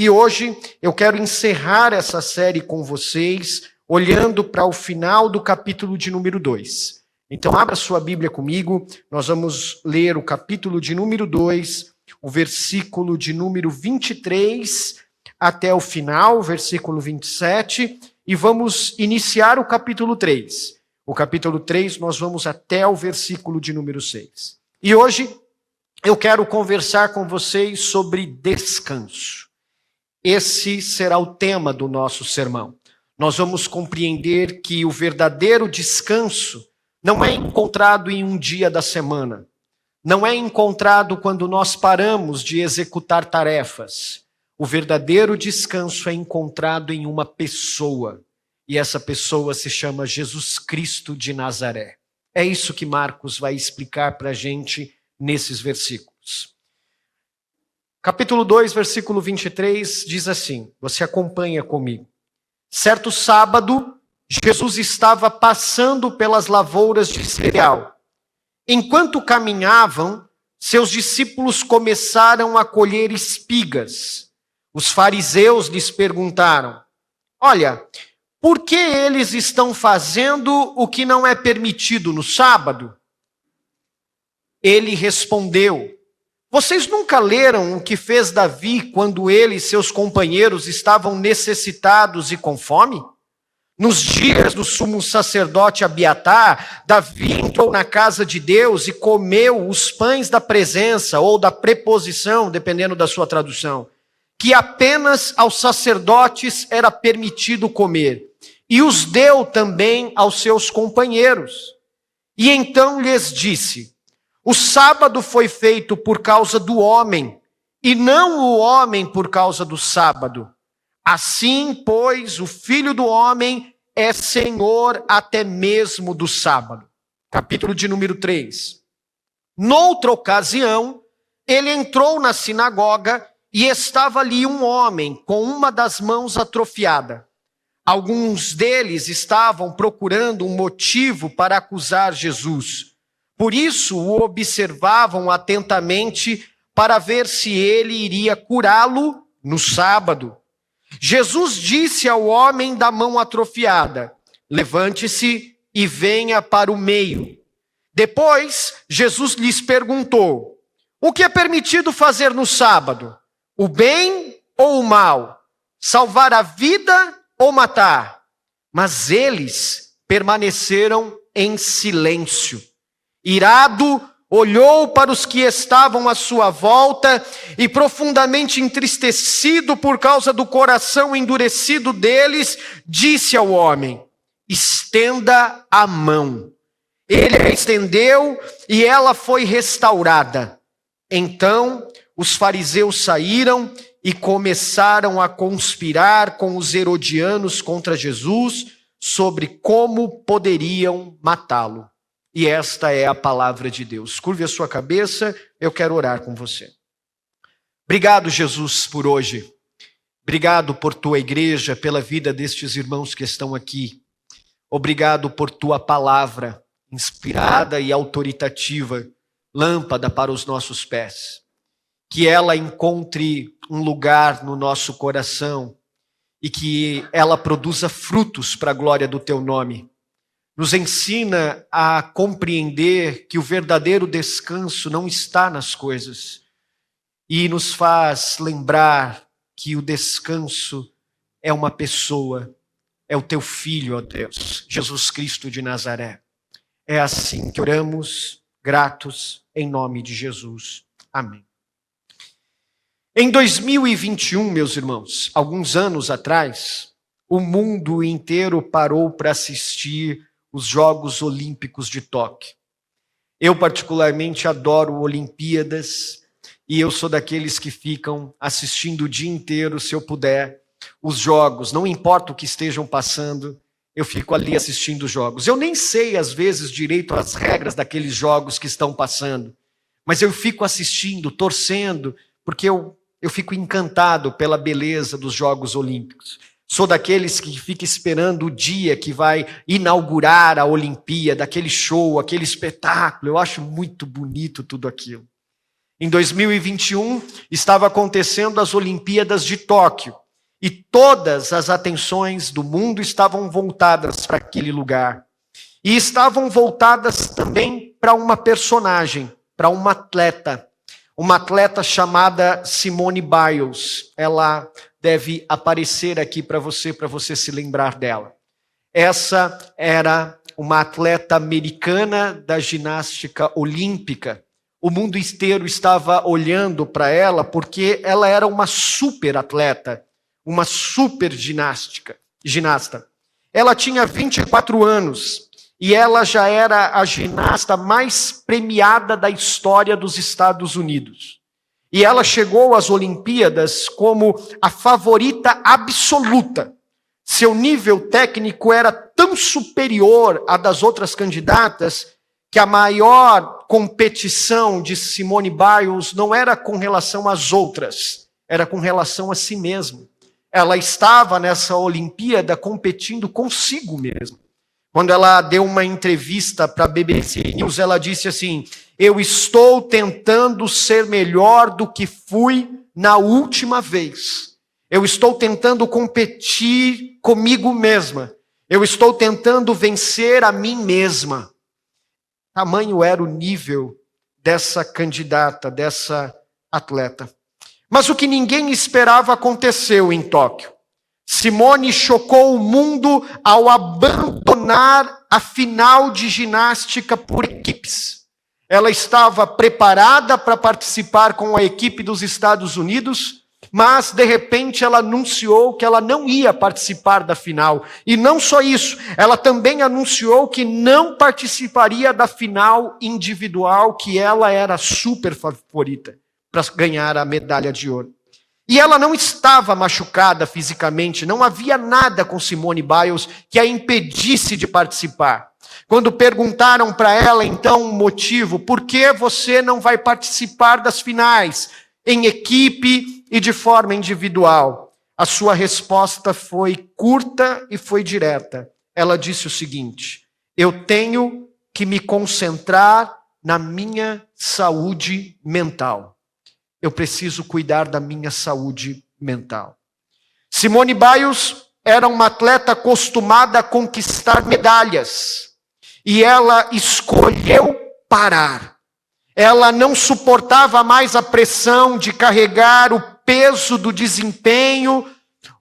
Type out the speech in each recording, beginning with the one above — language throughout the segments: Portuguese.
E hoje eu quero encerrar essa série com vocês, olhando para o final do capítulo de número 2. Então abra sua Bíblia comigo, nós vamos ler o capítulo de número 2, o versículo de número 23 até o final, versículo 27, e vamos iniciar o capítulo 3. O capítulo 3 nós vamos até o versículo de número 6. E hoje eu quero conversar com vocês sobre descanso. Esse será o tema do nosso sermão. Nós vamos compreender que o verdadeiro descanso não é encontrado em um dia da semana. Não é encontrado quando nós paramos de executar tarefas. O verdadeiro descanso é encontrado em uma pessoa. E essa pessoa se chama Jesus Cristo de Nazaré. É isso que Marcos vai explicar para a gente nesses versículos. Capítulo 2, versículo 23, diz assim, você acompanha comigo. Certo sábado, Jesus estava passando pelas lavouras de cereal. Enquanto caminhavam, seus discípulos começaram a colher espigas. Os fariseus lhes perguntaram, olha, por que eles estão fazendo o que não é permitido no sábado? Ele respondeu, vocês nunca leram o que fez Davi quando ele e seus companheiros estavam necessitados e com fome? Nos dias do sumo sacerdote Abiatar, Davi entrou na casa de Deus e comeu os pães da presença ou da preposição, dependendo da sua tradução, que apenas aos sacerdotes era permitido comer, e os deu também aos seus companheiros. E então lhes disse, o sábado foi feito por causa do homem, e não o homem por causa do sábado. Assim, pois, o Filho do Homem é Senhor até mesmo do sábado. Capítulo de número 3. Noutra ocasião, ele entrou na sinagoga e estava ali um homem com uma das mãos atrofiada. Alguns deles estavam procurando um motivo para acusar Jesus. Por isso o observavam atentamente para ver se ele iria curá-lo no sábado. Jesus disse ao homem da mão atrofiada, levante-se e venha para o meio. Depois, Jesus lhes perguntou, o que é permitido fazer no sábado? O bem ou o mal? Salvar a vida ou matar? Mas eles permaneceram em silêncio. Irado, olhou para os que estavam à sua volta e profundamente entristecido por causa do coração endurecido deles, disse ao homem, estenda a mão. Ele a estendeu e ela foi restaurada. Então os fariseus saíram e começaram a conspirar com os herodianos contra Jesus sobre como poderiam matá-lo. E esta é a palavra de Deus. Curve a sua cabeça, eu quero orar com você. Obrigado, Jesus, por hoje. Obrigado por tua igreja, pela vida destes irmãos que estão aqui. Obrigado por tua palavra, inspirada e autoritativa, lâmpada para os nossos pés. Que ela encontre um lugar no nosso coração e que ela produza frutos para a glória do teu nome. Nos ensina a compreender que o verdadeiro descanso não está nas coisas e nos faz lembrar que o descanso é uma pessoa, é o teu Filho, ó Deus, Jesus Cristo de Nazaré. É assim que oramos, gratos, em nome de Jesus. Amém. Em 2021, meus irmãos, alguns anos atrás, o mundo inteiro parou para assistir os Jogos Olímpicos de Tóquio. Eu particularmente adoro Olimpíadas e eu sou daqueles que ficam assistindo o dia inteiro, se eu puder, os jogos. Não importa o que estejam passando, eu fico ali assistindo os jogos. Eu nem sei, às vezes, direito as regras daqueles jogos que estão passando, mas eu fico assistindo, torcendo, porque eu fico encantado pela beleza dos Jogos Olímpicos. Sou daqueles que fica esperando o dia que vai inaugurar a Olimpíada, aquele show, aquele espetáculo. Eu acho muito bonito tudo aquilo. Em 2021, estava acontecendo as Olimpíadas de Tóquio. E todas as atenções do mundo estavam voltadas para aquele lugar. E estavam voltadas também para uma personagem, para uma atleta chamada Simone Biles. Ela deve aparecer aqui para você se lembrar dela. Essa era uma atleta americana da ginástica olímpica. O mundo inteiro estava olhando para ela porque ela era uma super atleta, uma super ginasta. Ela tinha 24 anos e ela já era a ginasta mais premiada da história dos Estados Unidos. E ela chegou às Olimpíadas como a favorita absoluta. Seu nível técnico era tão superior à das outras candidatas que a maior competição de Simone Biles não era com relação às outras, era com relação a si mesma. Ela estava nessa Olimpíada competindo consigo mesma. Quando ela deu uma entrevista para a BBC News, ela disse assim: eu estou tentando ser melhor do que fui na última vez. Eu estou tentando competir comigo mesma. Eu estou tentando vencer a mim mesma. Tamanho era o nível dessa candidata, dessa atleta. Mas o que ninguém esperava aconteceu em Tóquio. Simone chocou o mundo ao abandonar a final de ginástica por equipes. Ela estava preparada para participar com a equipe dos Estados Unidos, mas de repente ela anunciou que ela não ia participar da final. E não só isso, ela também anunciou que não participaria da final individual, que ela era super favorita para ganhar a medalha de ouro. E ela não estava machucada fisicamente, não havia nada com Simone Biles que a impedisse de participar. Quando perguntaram para ela, então, o motivo, por que você não vai participar das finais, em equipe e de forma individual? A sua resposta foi curta e foi direta. Ela disse o seguinte: eu tenho que me concentrar na minha saúde mental. Eu preciso cuidar da minha saúde mental. Simone Biles era uma atleta acostumada a conquistar medalhas. E ela escolheu parar. Ela não suportava mais a pressão de carregar o peso do desempenho,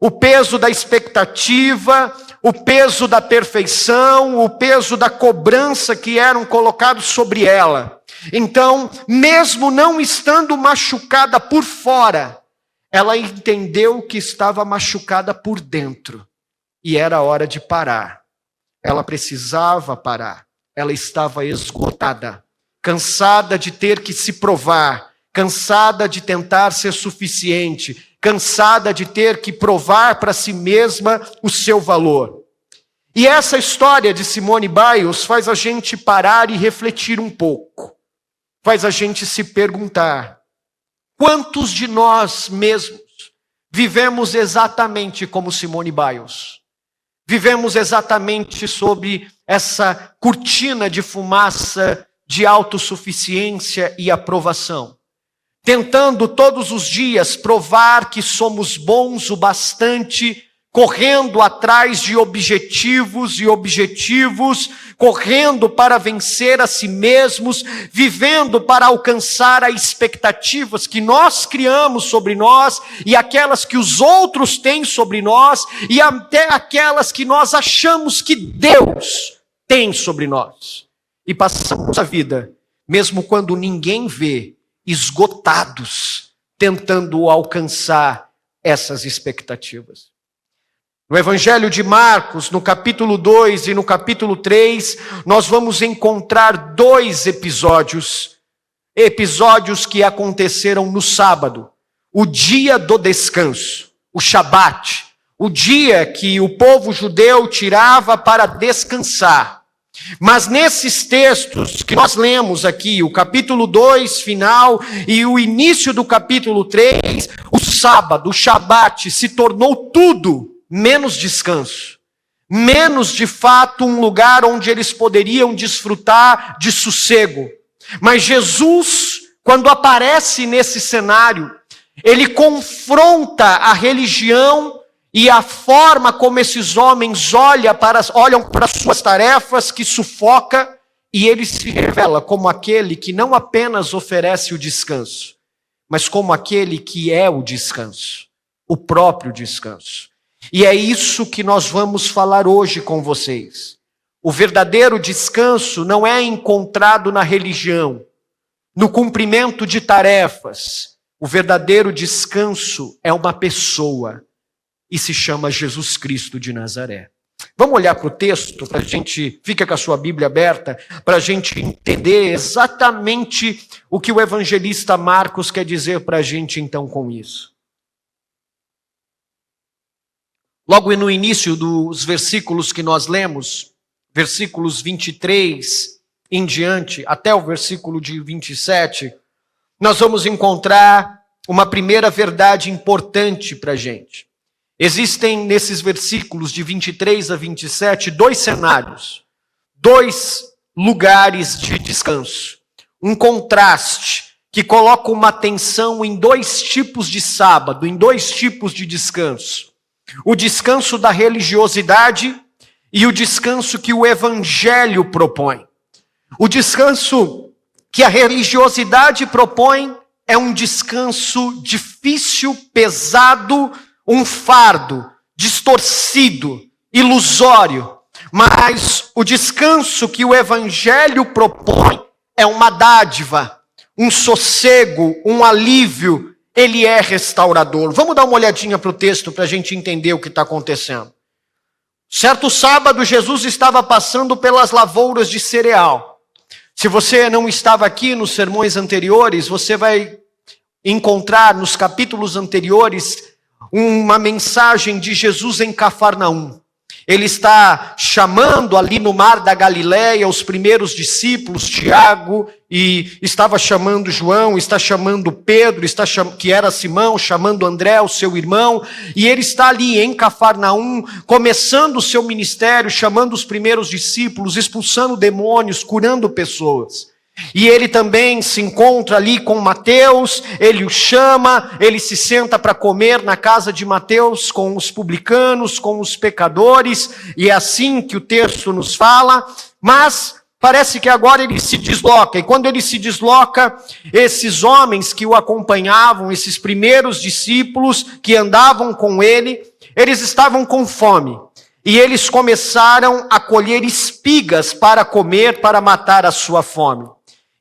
o peso da expectativa, o peso da perfeição, o peso da cobrança que eram colocados sobre ela. Então, mesmo não estando machucada por fora, ela entendeu que estava machucada por dentro. E era hora de parar. Ela precisava parar. Ela estava esgotada, cansada de ter que se provar, cansada de tentar ser suficiente, cansada de ter que provar para si mesma o seu valor. E essa história de Simone Biles faz a gente parar e refletir um pouco. Faz a gente se perguntar: quantos de nós mesmos vivemos exatamente como Simone Biles? Vivemos exatamente sob essa cortina de fumaça de autossuficiência e aprovação, tentando todos os dias provar que somos bons o bastante, correndo atrás de objetivos, correndo para vencer a si mesmos, vivendo para alcançar as expectativas que nós criamos sobre nós e aquelas que os outros têm sobre nós e até aquelas que nós achamos que Deus tem sobre nós. E passamos a vida, mesmo quando ninguém vê, esgotados, tentando alcançar essas expectativas. No Evangelho de Marcos, no capítulo 2 e no capítulo 3, nós vamos encontrar dois episódios que aconteceram no sábado, o dia do descanso, o Shabat, o dia que o povo judeu tirava para descansar. Mas nesses textos que nós lemos aqui, o capítulo 2 final e o início do capítulo 3, o sábado, o Shabat, se tornou tudo menos descanso, menos de fato um lugar onde eles poderiam desfrutar de sossego. Mas Jesus, quando aparece nesse cenário, ele confronta a religião e a forma como esses homens olham para as suas tarefas, que sufoca, e ele se revela como aquele que não apenas oferece o descanso, mas como aquele que é o descanso, o próprio descanso. E é isso que nós vamos falar hoje com vocês. O verdadeiro descanso não é encontrado na religião, no cumprimento de tarefas. O verdadeiro descanso é uma pessoa e se chama Jesus Cristo de Nazaré. Vamos olhar para o texto, para a gente, fica com a sua Bíblia aberta, para a gente entender exatamente o que o evangelista Marcos quer dizer para a gente então com isso. Logo no início dos versículos que nós lemos, versículos 23 em diante, até o versículo de 27, nós vamos encontrar uma primeira verdade importante para a gente. Existem nesses versículos de 23 a 27 dois cenários, dois lugares de descanso. Um contraste que coloca uma atenção em dois tipos de sábado, em dois tipos de descanso. O descanso da religiosidade e o descanso que o evangelho propõe. O descanso que a religiosidade propõe é um descanso difícil, pesado, um fardo, distorcido, ilusório. Mas o descanso que o evangelho propõe é uma dádiva, um sossego, um alívio. Ele é restaurador. Vamos dar uma olhadinha para o texto para a gente entender o que está acontecendo. Certo sábado, Jesus estava passando pelas lavouras de cereal. Se você não estava aqui nos sermões anteriores, você vai encontrar nos capítulos anteriores uma mensagem de Jesus em Cafarnaum. Ele está chamando ali no mar da Galileia os primeiros discípulos, Tiago, e estava chamando João, está chamando Pedro, que era Simão, chamando André, o seu irmão, e ele está ali em Cafarnaum, começando o seu ministério, chamando os primeiros discípulos, expulsando demônios, curando pessoas. E ele também se encontra ali com Mateus, ele o chama, ele se senta para comer na casa de Mateus com os publicanos, com os pecadores, e é assim que o texto nos fala, mas parece que agora ele se desloca, e quando ele se desloca, esses homens que o acompanhavam, esses primeiros discípulos que andavam com ele, eles estavam com fome. E eles começaram a colher espigas para comer, para matar a sua fome.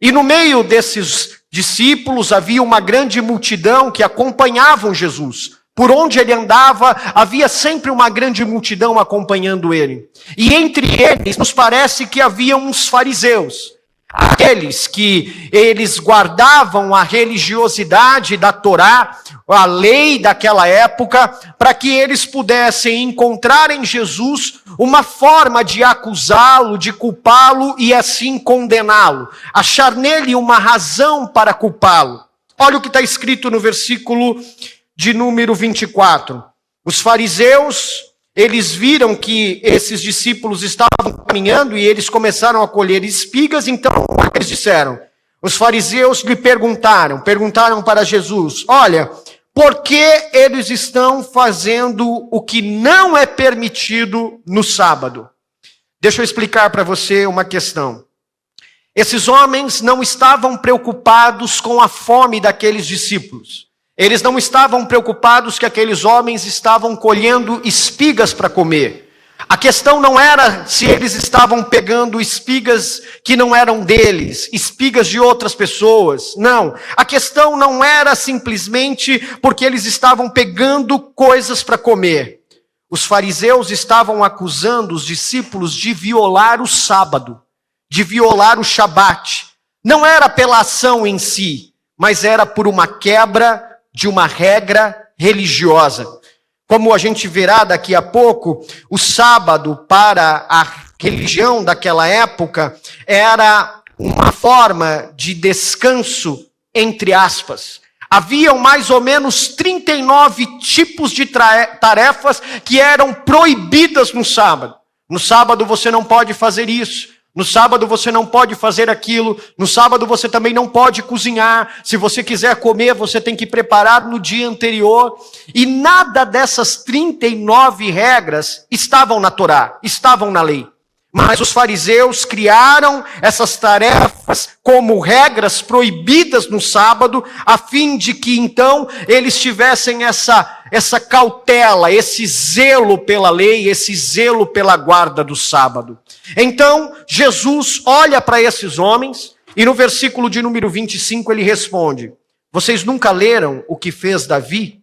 E no meio desses discípulos havia uma grande multidão que acompanhavam Jesus. Por onde ele andava, havia sempre uma grande multidão acompanhando ele. E entre eles, nos parece que havia uns fariseus. Aqueles que eles guardavam a religiosidade da Torá, a lei daquela época, para que eles pudessem encontrar em Jesus uma forma de acusá-lo, de culpá-lo e assim condená-lo. Achar nele uma razão para culpá-lo. Olha o que está escrito no versículo de número 24. Os fariseus, eles viram que esses discípulos estavam caminhando e eles começaram a colher espigas, então eles disseram, os fariseus lhe perguntaram para Jesus, olha, por que eles estão fazendo o que não é permitido no sábado? Deixa eu explicar para você uma questão. Esses homens não estavam preocupados com a fome daqueles discípulos. Eles não estavam preocupados que aqueles homens estavam colhendo espigas para comer. A questão não era se eles estavam pegando espigas que não eram deles, espigas de outras pessoas. Não. A questão não era simplesmente porque eles estavam pegando coisas para comer. Os fariseus estavam acusando os discípulos de violar o sábado, de violar o Shabat. Não era pela ação em si, mas era por uma quebra de uma regra religiosa. Como a gente verá daqui a pouco, o sábado para a religião daquela época era uma forma de descanso, entre aspas. Haviam mais ou menos 39 tipos de tarefas que eram proibidas no sábado. No sábado você não pode fazer isso. No sábado você não pode fazer aquilo. No sábado você também não pode cozinhar. Se você quiser comer, você tem que preparar no dia anterior. E nada dessas 39 regras estavam na Torá, estavam na lei. Mas os fariseus criaram essas tarefas como regras proibidas no sábado, a fim de que então eles tivessem essa cautela, esse zelo pela lei, esse zelo pela guarda do sábado. Então, Jesus olha para esses homens e no versículo de número 25 ele responde: vocês nunca leram o que fez Davi?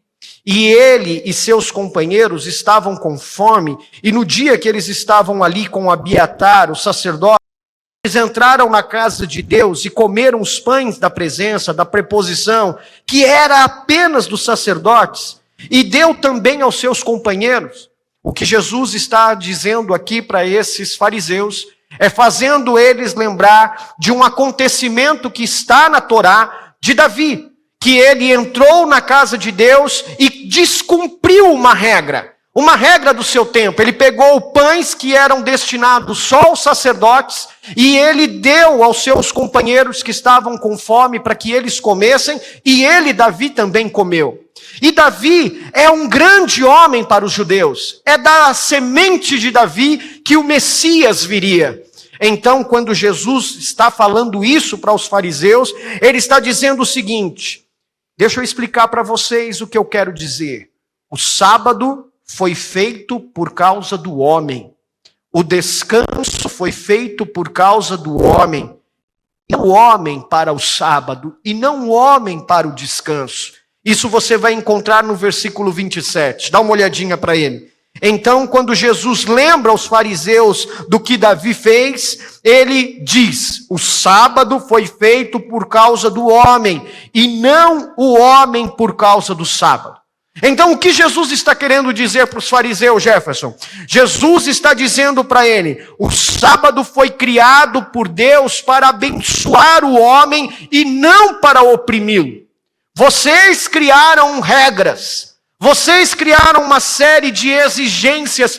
E ele e seus companheiros estavam com fome, e no dia que eles estavam ali com Abiatar, o sacerdote, eles entraram na casa de Deus e comeram os pães da presença, da preposição, que era apenas dos sacerdotes, e deu também aos seus companheiros. O que Jesus está dizendo aqui para esses fariseus é fazendo eles lembrar de um acontecimento que está na Torá de Davi, que ele entrou na casa de Deus e descumpriu uma regra do seu tempo. Ele pegou pães que eram destinados só aos sacerdotes e ele deu aos seus companheiros que estavam com fome para que eles comessem, e ele, Davi, também comeu. E Davi é um grande homem para os judeus. É da semente de Davi que o Messias viria. Então, quando Jesus está falando isso para os fariseus, ele está dizendo o seguinte: deixa eu explicar para vocês o que eu quero dizer. O sábado foi feito por causa do homem. O descanso foi feito por causa do homem. Não o homem para o sábado e não o homem para o descanso. Isso você vai encontrar no versículo 27. Dá uma olhadinha para ele. Então, quando Jesus lembra aos fariseus do que Davi fez, ele diz: o sábado foi feito por causa do homem, e não o homem por causa do sábado. Então, o que Jesus está querendo dizer para os fariseus, Jefferson? Jesus está dizendo para ele: o sábado foi criado por Deus para abençoar o homem e não para oprimi-lo. Vocês criaram regras. Vocês criaram uma série de exigências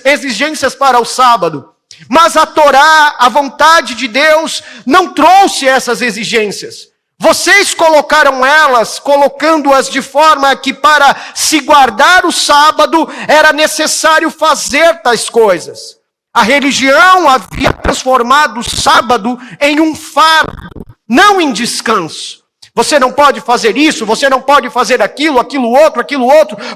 para o sábado. Mas a Torá, a vontade de Deus, não trouxe essas exigências. Vocês colocaram elas, colocando-as de forma que para se guardar o sábado era necessário fazer tais coisas. A religião havia transformado o sábado em um fardo, não em descanso. Você não pode fazer isso, você não pode fazer aquilo outro,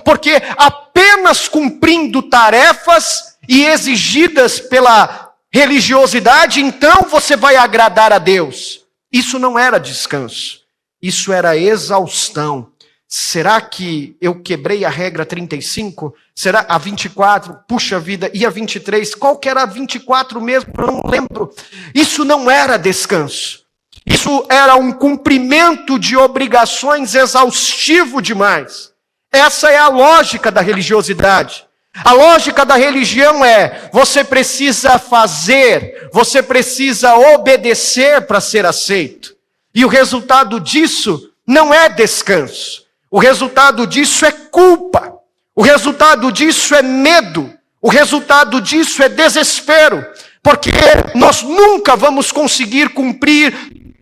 porque apenas cumprindo tarefas e exigidas pela religiosidade, então você vai agradar a Deus. Isso não era descanso, isso era exaustão. Será que eu quebrei a regra 35? Será a 24? Puxa vida, e a 23? Qual que era a 24 mesmo? Eu não lembro. Isso não era descanso. Isso era um cumprimento de obrigações exaustivo demais. Essa é a lógica da religiosidade. A lógica da religião é: você precisa fazer, você precisa obedecer para ser aceito. E o resultado disso não é descanso. O resultado disso é culpa. O resultado disso é medo. O resultado disso é desespero. Porque nós nunca vamos conseguir cumprir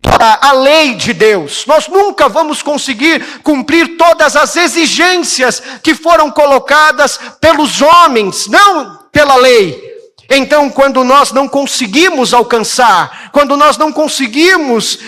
a lei de Deus. Nós nunca vamos conseguir cumprir todas as exigências que foram colocadas pelos homens, não pela lei. Então, quando nós não conseguimos alcançar, quando nós não conseguimos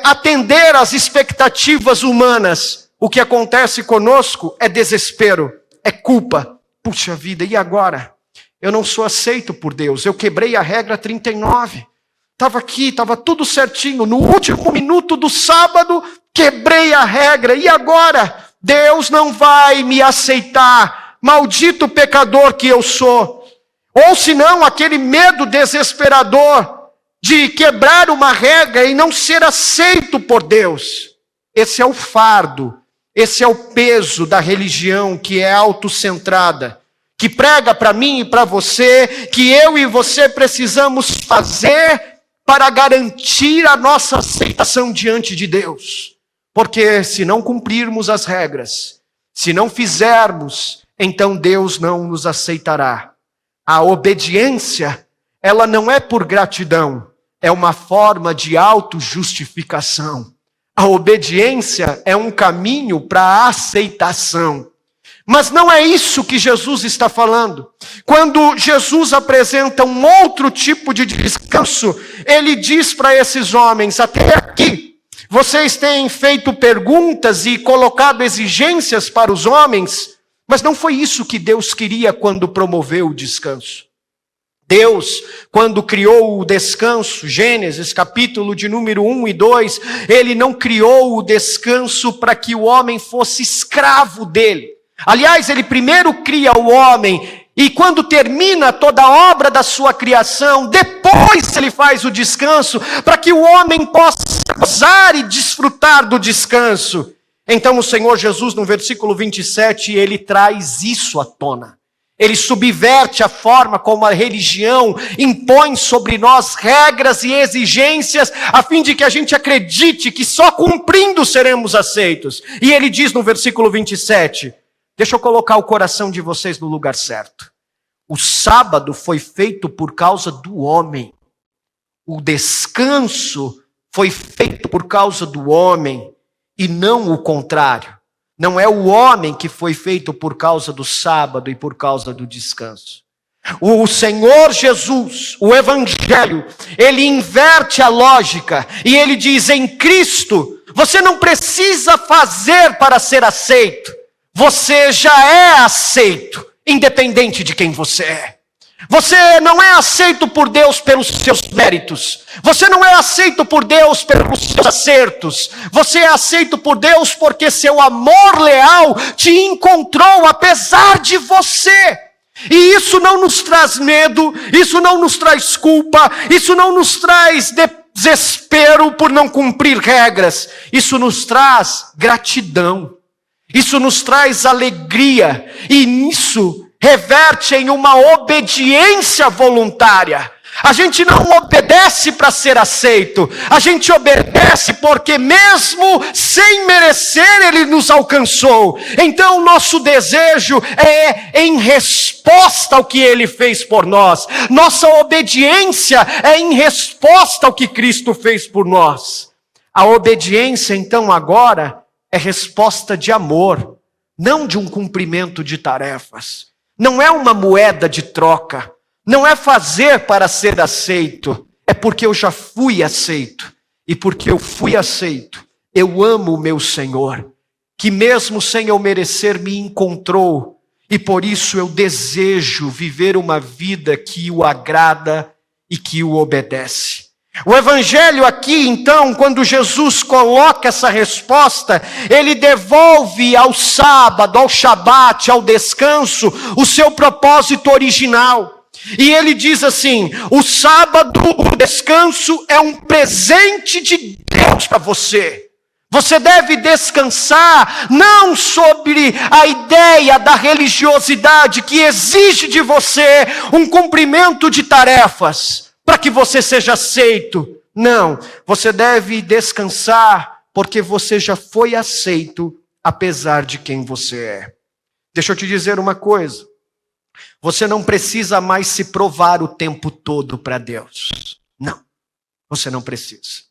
atender às expectativas humanas, o que acontece conosco é desespero, é culpa. Puxa vida, e agora? Eu não sou aceito por Deus, eu quebrei a regra 39. Estava aqui, estava tudo certinho. No último minuto do sábado, quebrei a regra. E agora? Deus não vai me aceitar. Maldito pecador que eu sou. Ou senão, aquele medo desesperador de quebrar uma regra e não ser aceito por Deus. Esse é o fardo. Esse é o peso da religião que é autocentrada. Que prega para mim e para você que eu e você precisamos fazer para garantir a nossa aceitação diante de Deus. Porque se não cumprirmos as regras, se não fizermos, então Deus não nos aceitará. A obediência, ela não é por gratidão, é uma forma de autojustificação. A obediência é um caminho para a aceitação. Mas não é isso que Jesus está falando. Quando Jesus apresenta um outro tipo de descanso, ele diz para esses homens: até aqui, vocês têm feito perguntas e colocado exigências para os homens, mas não foi isso que Deus queria quando promoveu o descanso. Deus, quando criou o descanso, Gênesis, capítulo de número 1 e 2, ele não criou o descanso para que o homem fosse escravo dele. Aliás, ele primeiro cria o homem, e quando termina toda a obra da sua criação, depois ele faz o descanso, para que o homem possa gozar e desfrutar do descanso. Então o Senhor Jesus, no versículo 27, ele traz isso à tona. Ele subverte a forma como a religião impõe sobre nós regras e exigências, a fim de que a gente acredite que só cumprindo seremos aceitos. E ele diz no versículo 27, deixa eu colocar o coração de vocês no lugar certo. O sábado foi feito por causa do homem. O descanso foi feito por causa do homem e não o contrário. Não é o homem que foi feito por causa do sábado e por causa do descanso. O Senhor Jesus, o Evangelho, ele inverte a lógica e ele diz: em Cristo, você não precisa fazer para ser aceito. Você já é aceito, independente de quem você é. Você não é aceito por Deus pelos seus méritos. Você não é aceito por Deus pelos seus acertos. Você é aceito por Deus porque seu amor leal te encontrou apesar de você. E isso não nos traz medo, isso não nos traz culpa, isso não nos traz desespero por não cumprir regras. Isso nos traz gratidão. Isso nos traz alegria. E nisso reverte em uma obediência voluntária. A gente não obedece para ser aceito. A gente obedece porque mesmo sem merecer ele nos alcançou. Então nosso desejo é em resposta ao que ele fez por nós. Nossa obediência é em resposta ao que Cristo fez por nós. A obediência então agora é resposta de amor, não de um cumprimento de tarefas. Não é uma moeda de troca. Não é fazer para ser aceito. É porque eu já fui aceito. E porque eu fui aceito, eu amo o meu Senhor, que mesmo sem eu merecer me encontrou. E por isso eu desejo viver uma vida que o agrada e que o obedece. O Evangelho aqui, então, quando Jesus coloca essa resposta, ele devolve ao sábado, ao Shabat, ao descanso, o seu propósito original. E ele diz assim: o sábado, o descanso é um presente de Deus para você. Você deve descansar não sobre a ideia da religiosidade que exige de você um cumprimento de tarefas, para que você seja aceito. Não, você deve descansar porque você já foi aceito, apesar de quem você é. Deixa eu te dizer uma coisa. Você não precisa mais se provar o tempo todo para Deus. Não, você não precisa.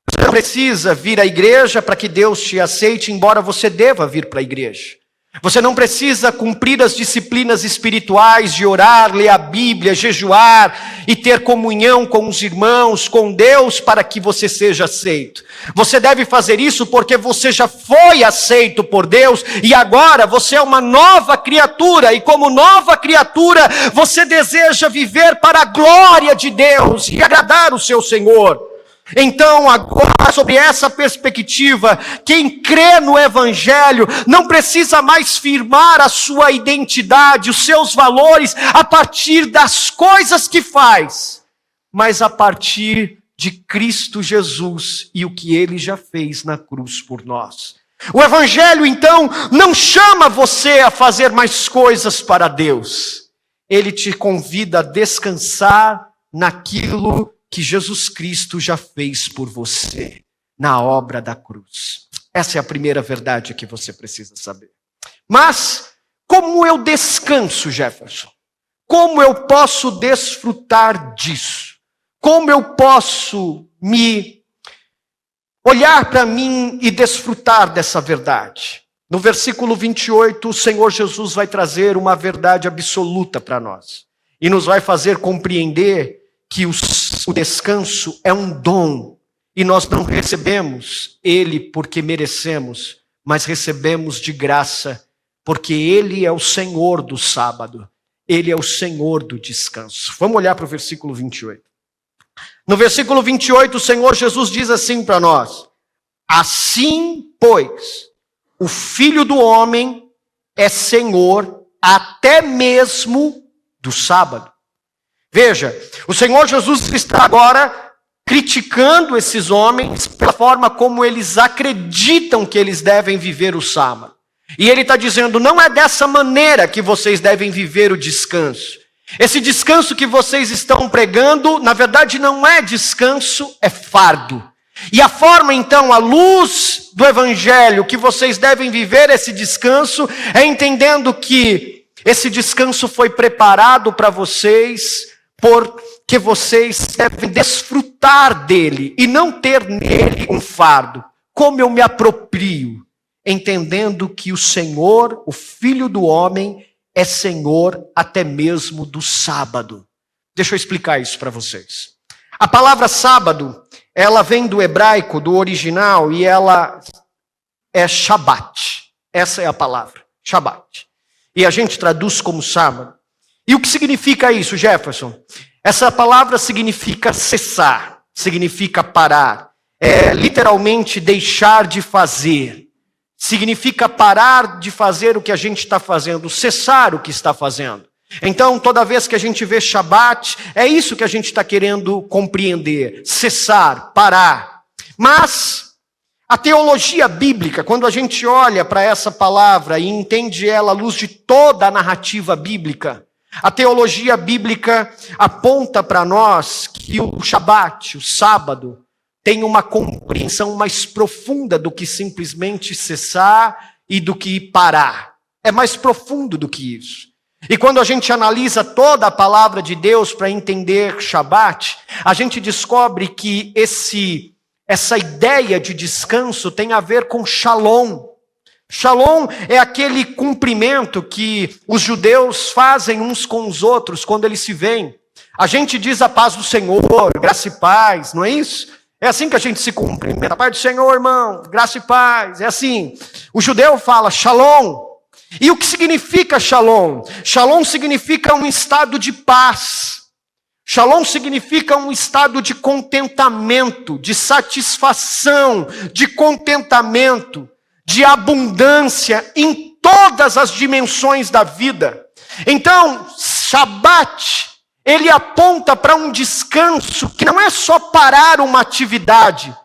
Você não precisa vir à igreja para que Deus te aceite, embora você deva vir para a igreja. Você não precisa cumprir as disciplinas espirituais de orar, ler a Bíblia, jejuar e ter comunhão com os irmãos, com Deus, para que você seja aceito. Você deve fazer isso porque você já foi aceito por Deus e agora você é uma nova criatura. E como nova criatura, você deseja viver para a glória de Deus e agradar o seu Senhor. Então, agora, sobre essa perspectiva, quem crê no Evangelho não precisa mais firmar a sua identidade, os seus valores, a partir das coisas que faz, mas a partir de Cristo Jesus e o que Ele já fez na cruz por nós. O Evangelho, então, não chama você a fazer mais coisas para Deus. Ele te convida a descansar naquilo que Jesus Cristo já fez por você, na obra da cruz. Essa é a primeira verdade que você precisa saber. Mas, como eu descanso, Jefferson? Como eu posso desfrutar disso? Como eu posso olhar para mim e desfrutar dessa verdade? No versículo 28, o Senhor Jesus vai trazer uma verdade absoluta para nós. E nos vai fazer compreender que o descanso é um dom. E nós não recebemos ele porque merecemos, mas recebemos de graça, porque ele é o Senhor do sábado. Ele é o Senhor do descanso. Vamos olhar para o versículo 28. No versículo 28, o Senhor Jesus diz assim para nós: assim, pois, o Filho do Homem é Senhor até mesmo do sábado. Veja, o Senhor Jesus está agora criticando esses homens pela forma como eles acreditam que eles devem viver o sábado. E ele está dizendo, não é dessa maneira que vocês devem viver o descanso. Esse descanso que vocês estão pregando, na verdade não é descanso, é fardo. E a forma então, à luz do evangelho, que vocês devem viver esse descanso, é entendendo que esse descanso foi preparado para vocês, porque vocês devem desfrutar dele e não ter nele um fardo. Como eu me aproprio, entendendo que o Senhor, o Filho do Homem, é Senhor até mesmo do sábado. Deixa eu explicar isso para vocês. A palavra sábado, ela vem do hebraico, do original, e ela é Shabat. Essa é a palavra, Shabat. E a gente traduz como sábado. E o que significa isso, Jefferson? Essa palavra significa cessar, significa parar. É literalmente deixar de fazer. Significa parar de fazer o que a gente está fazendo, cessar o que está fazendo. Então, toda vez que a gente vê Shabat, é isso que a gente está querendo compreender. Cessar, parar. Mas a teologia bíblica, quando a gente olha para essa palavra e entende ela à luz de toda a narrativa bíblica, a teologia bíblica aponta para nós que o Shabat, o sábado, tem uma compreensão mais profunda do que simplesmente cessar e do que parar. É mais profundo do que isso. E quando a gente analisa toda a palavra de Deus para entender Shabat, a gente descobre que essa ideia de descanso tem a ver com Shalom. Shalom é aquele cumprimento que os judeus fazem uns com os outros quando eles se veem. A gente diz a paz do Senhor, graça e paz, não é isso? É assim que a gente se cumprimenta. A paz do Senhor, irmão, graça e paz. É assim. O judeu fala Shalom. E o que significa Shalom? Shalom significa um estado de paz. Shalom significa um estado de contentamento, de satisfação, de contentamento, de abundância em todas as dimensões da vida. Então, Shabat, ele aponta para um descanso que não é só parar uma atividade,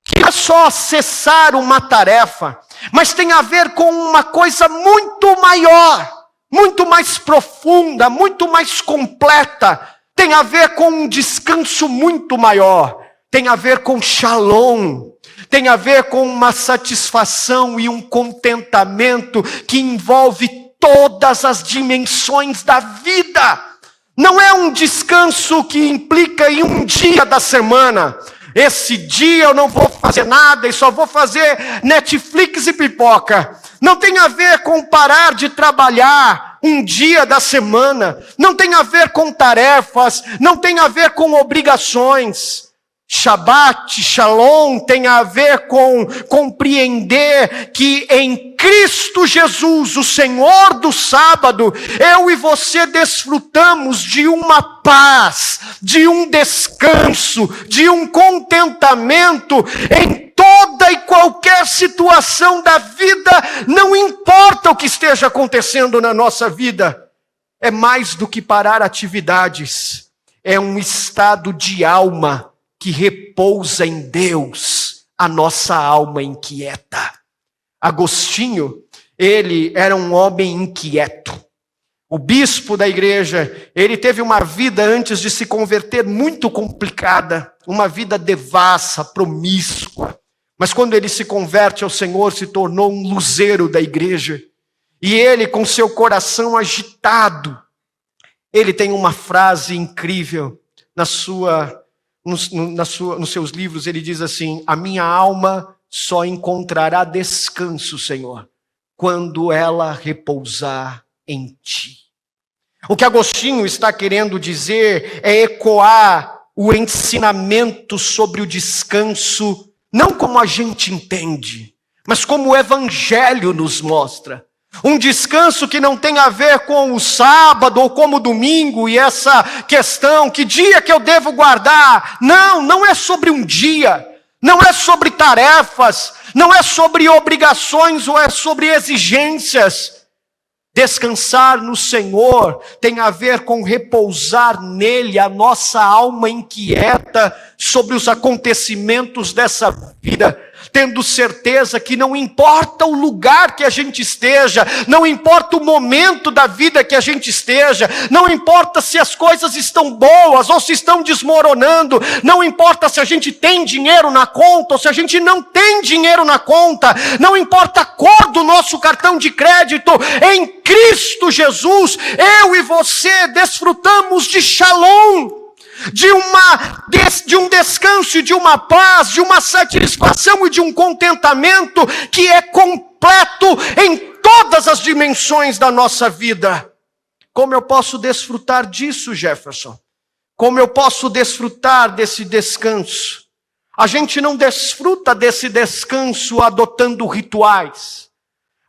que não é só cessar uma tarefa, mas tem a ver com uma coisa muito maior, muito mais profunda, muito mais completa. Tem a ver com um descanso muito maior. Tem a ver com Shalom. Tem a ver com uma satisfação e um contentamento que envolve todas as dimensões da vida. Não é um descanso que implica em um dia da semana. Esse dia eu não vou fazer nada e só vou fazer Netflix e pipoca. Não tem a ver com parar de trabalhar um dia da semana. Não tem a ver com tarefas. Não tem a ver com obrigações. Shabat, Shalom, tem a ver com compreender que em Cristo Jesus, o Senhor do sábado, eu e você desfrutamos de uma paz, de um descanso, de um contentamento em toda e qualquer situação da vida, não importa o que esteja acontecendo na nossa vida. É mais do que parar atividades, é um estado de alma que repousa em Deus, a nossa alma inquieta. Agostinho, ele era um homem inquieto. O bispo da igreja, ele teve uma vida antes de se converter muito complicada, uma vida devassa, promíscua. Mas quando ele se converte ao Senhor, se tornou um luzeiro da igreja. E ele, com seu coração agitado, ele tem uma frase incrível na sua nos seus livros, ele diz assim: a minha alma só encontrará descanso, Senhor, quando ela repousar em ti. O que Agostinho está querendo dizer é ecoar o ensinamento sobre o descanso, não como a gente entende, mas como o Evangelho nos mostra. Um descanso que não tem a ver com o sábado ou como o domingo e essa questão, que dia que eu devo guardar? Não é sobre um dia, não é sobre tarefas, não é sobre obrigações ou é sobre exigências. Descansar no Senhor tem a ver com repousar nele a nossa alma inquieta sobre os acontecimentos dessa vida, tendo certeza que não importa o lugar que a gente esteja, não importa o momento da vida que a gente esteja, não importa se as coisas estão boas ou se estão desmoronando, não importa se a gente tem dinheiro na conta ou se a gente não tem dinheiro na conta, não importa a cor do nosso cartão de crédito, em Cristo Jesus, eu e você desfrutamos de shalom, de um descanso, de uma paz, de uma satisfação e de um contentamento que é completo em todas as dimensões da nossa vida. Como eu posso desfrutar disso, Jefferson? Como eu posso desfrutar desse descanso? A gente não desfruta desse descanso adotando rituais.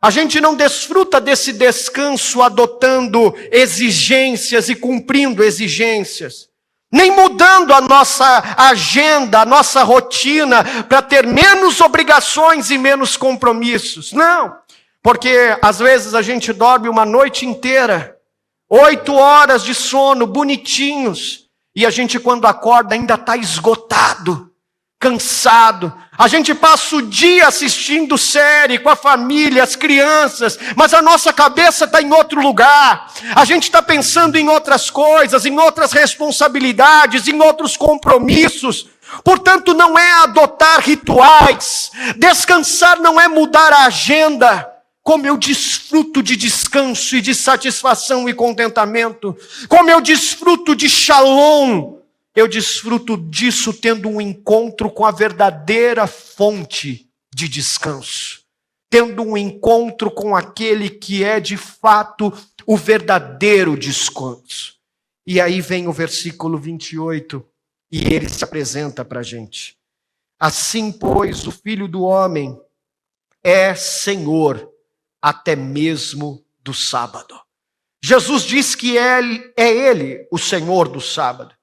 A gente não desfruta desse descanso adotando exigências e cumprindo exigências, nem mudando a nossa agenda, a nossa rotina para ter menos obrigações e menos compromissos. Não, porque às vezes a gente dorme uma noite inteira, 8 horas de sono, bonitinhos, e a gente quando acorda ainda está esgotado, cansado. A gente passa o dia assistindo série com a família, as crianças, mas a nossa cabeça está em outro lugar. A gente está pensando em outras coisas, em outras responsabilidades, em outros compromissos. Portanto, não é adotar rituais. Descansar não é mudar a agenda. Como eu desfruto de descanso e de satisfação e contentamento. Como eu desfruto de shalom. Eu desfruto disso tendo um encontro com a verdadeira fonte de descanso. Tendo um encontro com aquele que é de fato o verdadeiro descanso. E aí vem o versículo 28 e ele se apresenta para a gente. Assim, pois, o Filho do Homem é Senhor até mesmo do sábado. Jesus diz que é Ele o Senhor do sábado.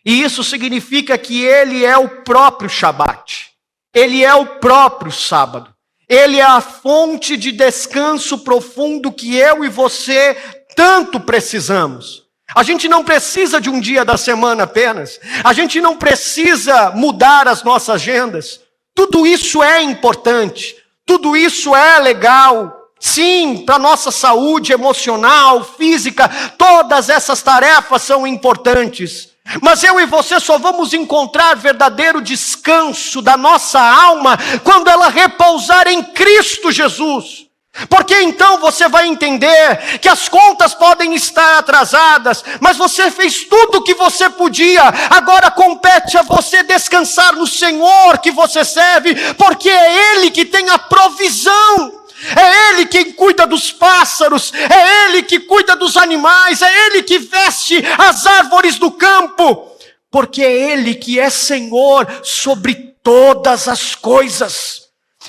E isso significa que Ele é o próprio Shabat. Ele é o próprio sábado. Ele é a fonte de descanso profundo que eu e você tanto precisamos. A gente não precisa de um dia da semana apenas. A gente não precisa mudar as nossas agendas. Tudo isso é importante. Tudo isso é legal. Sim, para a nossa saúde emocional, física, todas essas tarefas são importantes. Mas eu e você só vamos encontrar verdadeiro descanso da nossa alma quando ela repousar em Cristo Jesus. Porque então você vai entender que as contas podem estar atrasadas, mas você fez tudo o que você podia. Agora compete a você descansar no Senhor que você serve, porque é Ele que tem a provisão. É Ele quem cuida dos pássaros, é Ele que cuida dos animais, é Ele que veste as árvores do campo, porque é Ele que é Senhor sobre todas as coisas.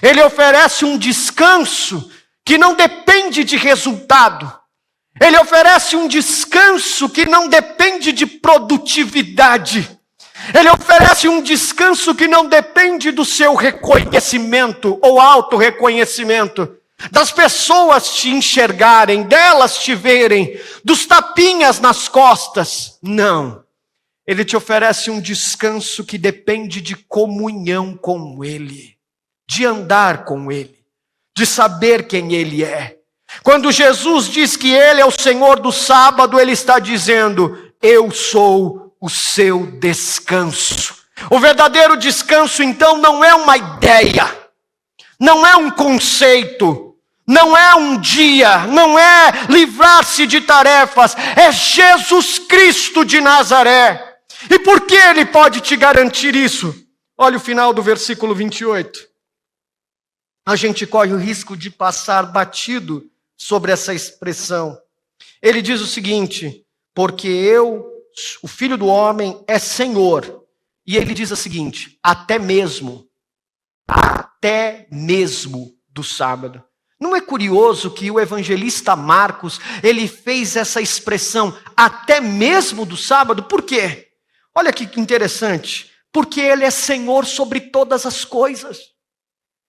Ele oferece um descanso que não depende de resultado. Ele oferece um descanso que não depende de produtividade. Ele oferece um descanso que não depende do seu reconhecimento ou autorreconhecimento. Das pessoas te enxergarem, delas te verem, dos tapinhas nas costas. Não. Ele te oferece um descanso que depende de comunhão com Ele, de andar com Ele, de saber quem Ele é. Quando Jesus diz que Ele é o Senhor do sábado, Ele está dizendo: eu sou o seu descanso. O verdadeiro descanso, então, não é uma ideia, não é um conceito, não é um dia, não é livrar-se de tarefas, é Jesus Cristo de Nazaré. E por que ele pode te garantir isso? Olha o final do versículo 28. A gente corre o risco de passar batido sobre essa expressão. Ele diz o seguinte: porque eu, o Filho do Homem, é Senhor. E ele diz o seguinte: até mesmo do sábado. Não é curioso que o evangelista Marcos, ele fez essa expressão, até mesmo do sábado? Por quê? Olha que interessante. Porque ele é Senhor sobre todas as coisas.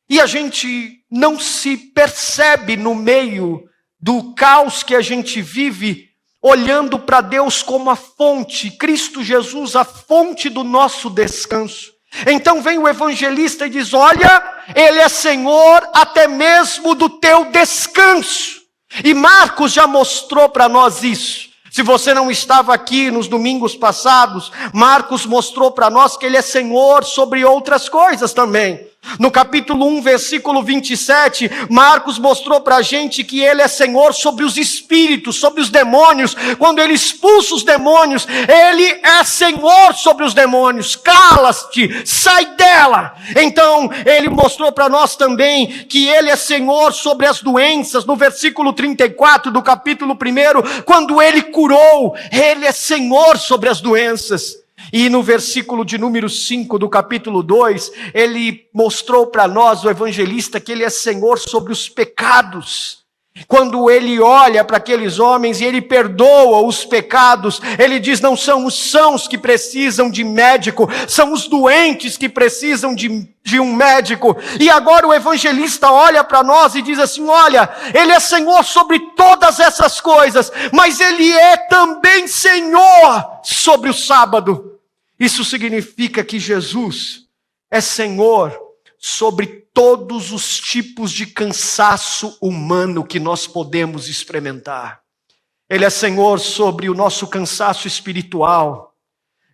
E a gente não se percebe no meio do caos que a gente vive, olhando para Deus como a fonte, Cristo Jesus, a fonte do nosso descanso. Então vem o evangelista e diz: olha, ele é Senhor até mesmo do teu descanso. E Marcos já mostrou para nós isso. Se você não estava aqui nos domingos passados, Marcos mostrou para nós que ele é Senhor sobre outras coisas também. No capítulo 1, versículo 27, Marcos mostrou para a gente que ele é Senhor sobre os espíritos, sobre os demônios. Quando ele expulsa os demônios, ele é Senhor sobre os demônios. Cala-te, sai dela. Então, ele mostrou para nós também que ele é Senhor sobre as doenças. No versículo 34 do capítulo 1, quando ele curou, ele é Senhor sobre as doenças. E no versículo de número 5 do capítulo 2, ele mostrou para nós, o evangelista, que ele é Senhor sobre os pecados. Quando ele olha para aqueles homens e ele perdoa os pecados, ele diz: não são os sãos que precisam de médico, são os doentes que precisam de um médico. E agora o evangelista olha para nós e diz assim: olha, ele é Senhor sobre todas essas coisas, mas ele é também Senhor sobre o sábado. Isso significa que Jesus é Senhor sobre todos os tipos de cansaço humano que nós podemos experimentar. Ele é Senhor sobre o nosso cansaço espiritual.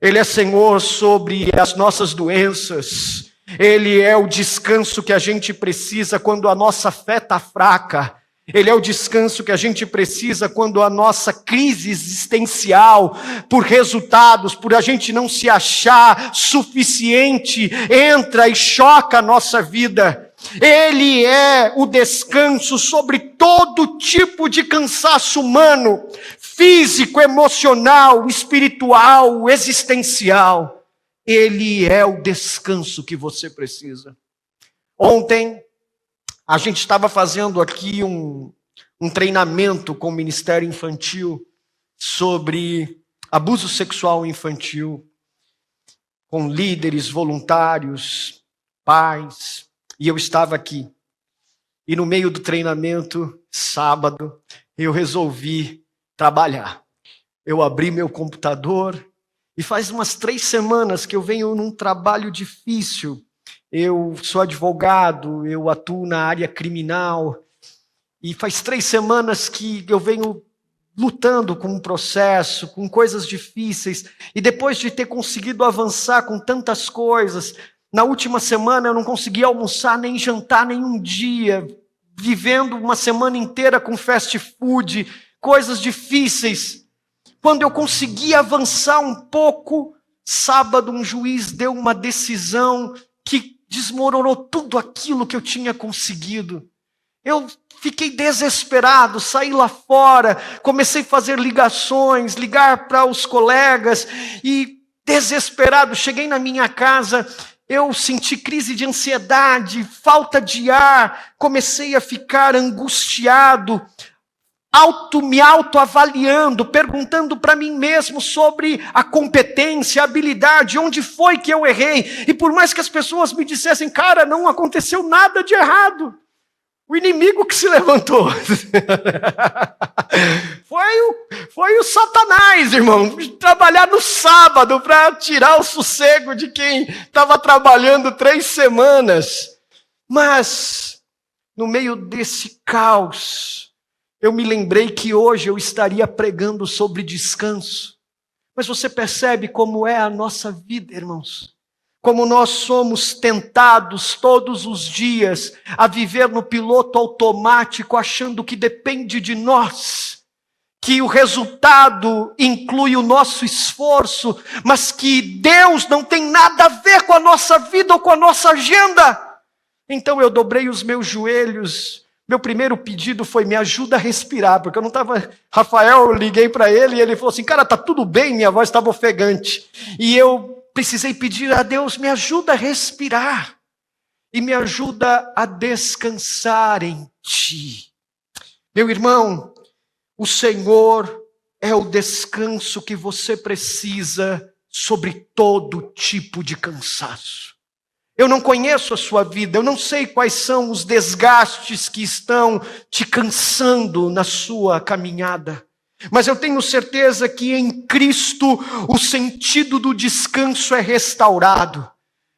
Ele é Senhor sobre as nossas doenças. Ele é o descanso que a gente precisa quando a nossa fé está fraca. Ele é o descanso que a gente precisa quando a nossa crise existencial, por resultados, por a gente não se achar suficiente, entra e choca a nossa vida. Ele é o descanso sobre todo tipo de cansaço humano, físico, emocional, espiritual, existencial. Ele é o descanso que você precisa. Ontem, a gente estava fazendo aqui um treinamento com o Ministério Infantil sobre abuso sexual infantil, com líderes, voluntários, pais, e eu estava aqui. E no meio do treinamento, sábado, eu resolvi trabalhar. Eu abri meu computador e faz umas 3 semanas que eu venho num trabalho difícil. Eu sou advogado, eu atuo na área criminal, e faz 3 semanas que eu venho lutando com um processo, com coisas difíceis, e depois de ter conseguido avançar com tantas coisas, na última semana eu não consegui almoçar nem jantar nenhum dia, vivendo uma semana inteira com fast food, coisas difíceis. Quando eu consegui avançar um pouco, sábado um juiz deu uma decisão que desmoronou tudo aquilo que eu tinha conseguido. Eu fiquei desesperado, saí lá fora, comecei a fazer ligações, ligar para os colegas, e desesperado, cheguei na minha casa, eu senti crise de ansiedade, falta de ar, comecei a ficar angustiado, me autoavaliando, perguntando para mim mesmo sobre a competência, a habilidade, onde foi que eu errei. E por mais que as pessoas me dissessem: cara, não aconteceu nada de errado, o inimigo que se levantou. Foi o Satanás, irmão, trabalhar no sábado para tirar o sossego de quem estava trabalhando 3 semanas. Mas, no meio desse caos, eu me lembrei que hoje eu estaria pregando sobre descanso. Mas você percebe como é a nossa vida, irmãos? Como nós somos tentados todos os dias a viver no piloto automático, achando que depende de nós. que o resultado inclui o nosso esforço, mas que Deus não tem nada a ver com a nossa vida ou com a nossa agenda. Então eu dobrei os meus joelhos. Meu primeiro pedido foi: me ajuda a respirar, porque eu não estava... Rafael, eu liguei para ele e ele falou assim: cara, tá tudo bem, minha voz estava ofegante. E eu precisei pedir a Deus: me ajuda a respirar e me ajuda a descansar em Ti. Meu irmão, o Senhor é o descanso que você precisa sobre todo tipo de cansaço. Eu não conheço a sua vida, eu não sei quais são os desgastes que estão te cansando na sua caminhada. Mas eu tenho certeza que em Cristo o sentido do descanso é restaurado.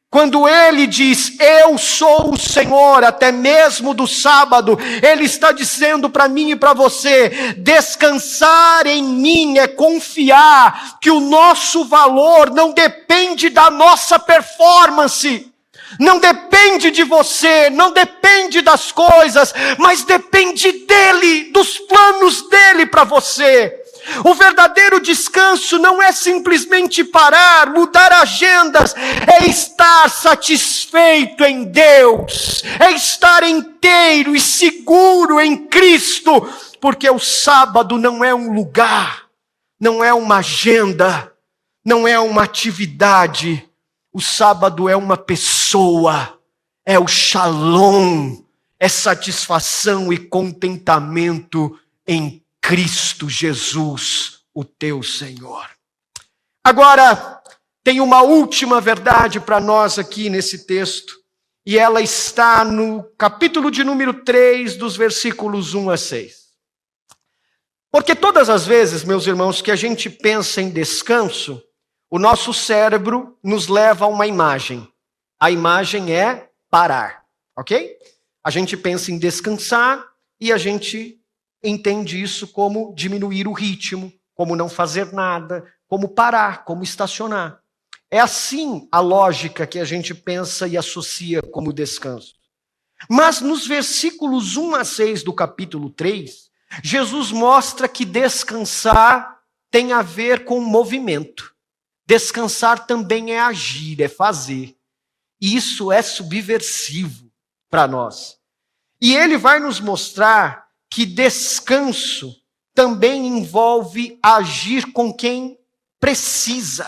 Quando Ele diz: eu sou o Senhor, até mesmo do sábado, Ele está dizendo para mim e para você: descansar em mim é confiar que o nosso valor não depende da nossa performance. Não depende de você, não depende das coisas, mas depende dEle, dos planos dEle para você. O verdadeiro descanso não é simplesmente parar, mudar agendas, é estar satisfeito em Deus, é estar inteiro e seguro em Cristo, porque o sábado não é um lugar, não é uma agenda, não é uma atividade. O sábado é uma pessoa, é o shalom, é satisfação e contentamento em Cristo Jesus, o teu Senhor. Agora, tem uma última verdade para nós aqui nesse texto, e ela está no capítulo de número 3, dos versículos 1 a 6. Porque todas as vezes, meus irmãos, que a gente pensa em descanso, o nosso cérebro nos leva a uma imagem. A imagem é parar, ok? A gente pensa em descansar e a gente entende isso como diminuir o ritmo, como não fazer nada, como parar, como estacionar. É assim a lógica que a gente pensa e associa como descanso. Mas nos versículos 1 a 6 do capítulo 3, Jesus mostra que descansar tem a ver com movimento. Descansar também é agir, é fazer. E isso é subversivo para nós. E ele vai nos mostrar que descanso também envolve agir com quem precisa,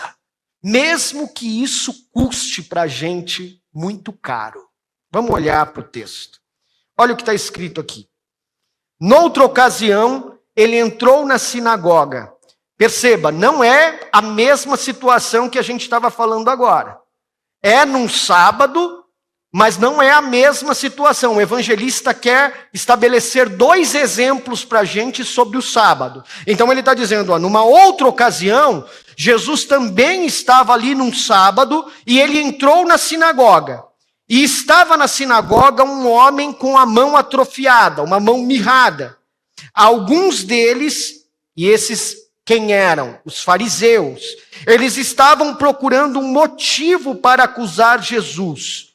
mesmo que isso custe para a gente muito caro. Vamos olhar para o texto. Olha o que está escrito aqui. Noutra ocasião, ele entrou na sinagoga. Perceba, não é a mesma situação que a gente estava falando agora. É num sábado, mas não é a mesma situação. O evangelista quer estabelecer dois exemplos para a gente sobre o sábado. Então ele está dizendo, numa outra ocasião, Jesus também estava ali num sábado e ele entrou na sinagoga. E estava na sinagoga um homem com a mão atrofiada, uma mão mirrada. Alguns deles, e esses quem eram? Os fariseus. Eles estavam procurando um motivo para acusar Jesus.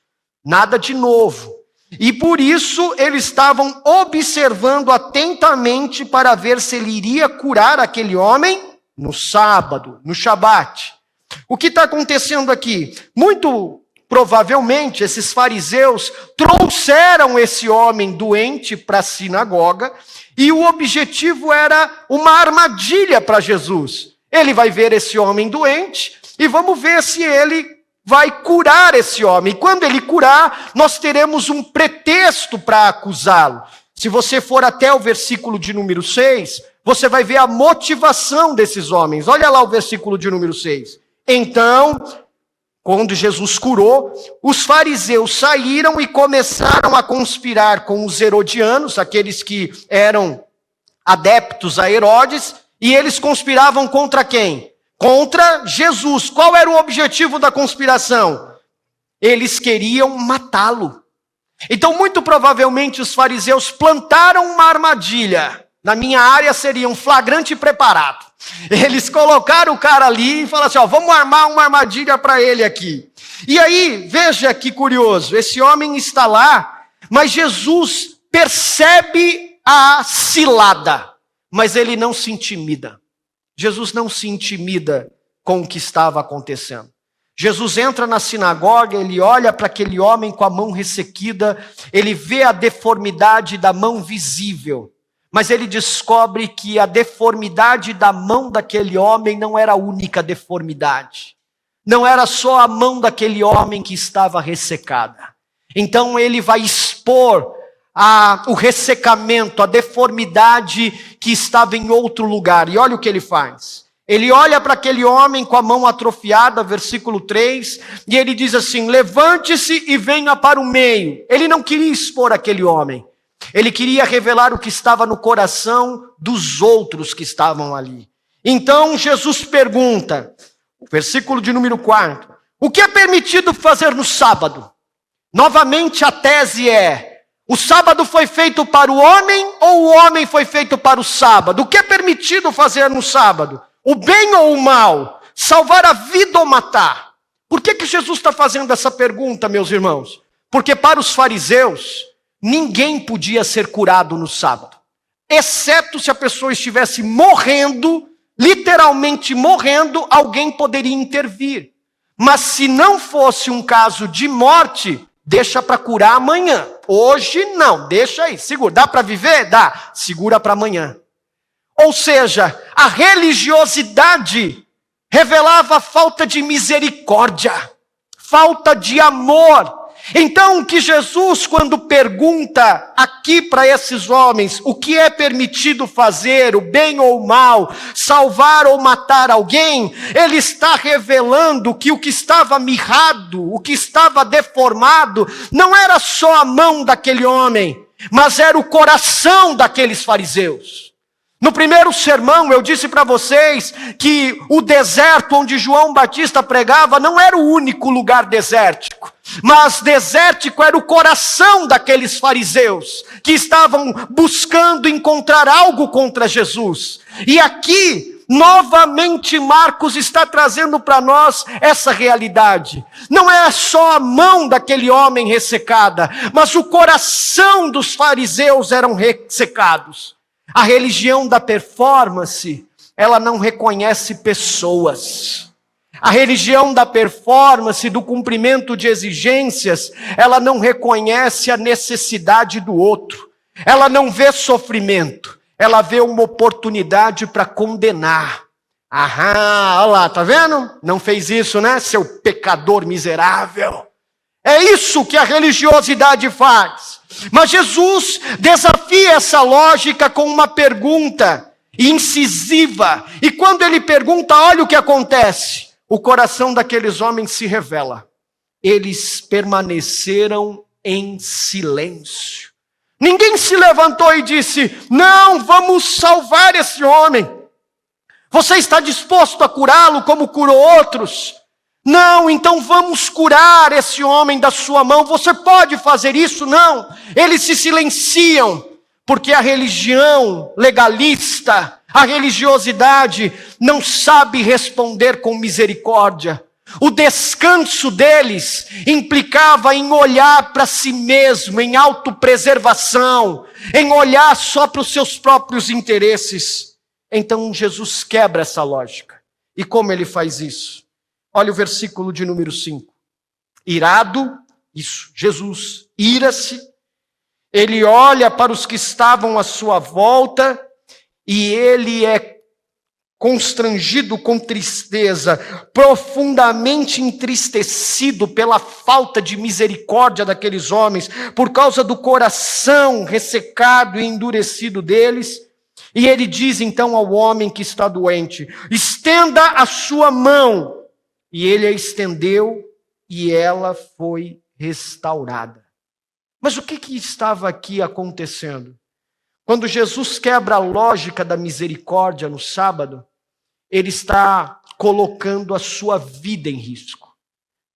Nada de novo. E por isso eles estavam observando atentamente para ver se ele iria curar aquele homem no sábado, no Shabat. O que está acontecendo aqui? Muito provavelmente esses fariseus trouxeram esse homem doente para a sinagoga e o objetivo era uma armadilha para Jesus. Ele vai ver esse homem doente e vamos ver se ele vai curar esse homem. E quando ele curar, nós teremos um pretexto para acusá-lo. Se você for até o versículo de número 6, você vai ver a motivação desses homens. Olha lá o versículo de número 6. Então, quando Jesus curou, os fariseus saíram e começaram a conspirar com os herodianos, aqueles que eram adeptos a Herodes, e eles conspiravam contra quem? Contra Jesus. Qual era o objetivo da conspiração? Eles queriam matá-lo. Então, muito provavelmente, os fariseus plantaram uma armadilha. Na minha área, seria um flagrante preparado. Eles colocaram o cara ali e falaram assim, vamos armar uma armadilha para ele aqui. E aí, veja que curioso, esse homem está lá, mas Jesus percebe a cilada. mas ele não se intimida. Jesus não se intimida com o que estava acontecendo. Jesus entra na sinagoga, ele olha para aquele homem com a mão ressequida, ele vê a deformidade da mão visível, mas ele descobre que a deformidade da mão daquele homem não era a única deformidade. Não era só a mão daquele homem que estava ressecada. Então ele vai expor o ressecamento, a deformidade que estava em outro lugar. E olha o que ele faz. Ele olha para aquele homem com a mão atrofiada, versículo 3, e ele diz assim: levante-se e venha para o meio. Ele não queria expor aquele homem. Ele queria revelar o que estava no coração dos outros que estavam ali. Então Jesus pergunta, versículo de número 4, o que é permitido fazer no sábado? Novamente a tese é, o sábado foi feito para o homem ou o homem foi feito para o sábado? O que é permitido fazer no sábado? O bem ou o mal? Salvar a vida ou matar? Por que Jesus está fazendo essa pergunta, meus irmãos? Porque para os fariseus, ninguém podia ser curado no sábado, exceto se a pessoa estivesse morrendo, literalmente morrendo, alguém poderia intervir. Mas se não fosse um caso de morte, deixa para curar amanhã. Hoje não, deixa aí, segura. Dá para viver? Dá, segura para amanhã. Ou seja, a religiosidade revelava falta de misericórdia, falta de amor. Então, que Jesus, quando pergunta aqui para esses homens o que é permitido fazer, o bem ou o mal, salvar ou matar alguém, ele está revelando que o que estava mirrado, o que estava deformado, não era só a mão daquele homem, mas era o coração daqueles fariseus. No primeiro sermão eu disse para vocês que o deserto onde João Batista pregava não era o único lugar desértico, mas desértico era o coração daqueles fariseus que estavam buscando encontrar algo contra Jesus. E aqui, novamente, Marcos está trazendo para nós essa realidade. Não é só a mão daquele homem ressecada, mas o coração dos fariseus eram ressecados. A religião da performance, ela não reconhece pessoas. A religião da performance, do cumprimento de exigências, ela não reconhece a necessidade do outro. Ela não vê sofrimento, ela vê uma oportunidade para condenar. Aham, olha lá, tá vendo? Não fez isso, né, seu pecador miserável? É isso que a religiosidade faz. Mas Jesus desafia essa lógica com uma pergunta incisiva. E quando ele pergunta, olha o que acontece. O coração daqueles homens se revela. Eles permaneceram em silêncio. Ninguém se levantou e disse, não, vamos salvar esse homem. Você está disposto a curá-lo como curou outros? Não, então vamos curar esse homem da sua mão. Você pode fazer isso? Não. Eles se silenciam, porque a religião legalista, a religiosidade, não sabe responder com misericórdia. O descanso deles implicava em olhar para si mesmo, em autopreservação, em olhar só para os seus próprios interesses. Então Jesus quebra essa lógica. E como ele faz isso? Olha o versículo de número 5. Irado, isso, Jesus ira-se, ele olha para os que estavam à sua volta e ele é constrangido com tristeza, profundamente entristecido pela falta de misericórdia daqueles homens, por causa do coração ressecado e endurecido deles. E ele diz então ao homem que está doente, estenda a sua mão. E ele a estendeu e ela foi restaurada. Mas o que estava aqui acontecendo? Quando Jesus quebra a lógica da misericórdia no sábado, ele está colocando a sua vida em risco.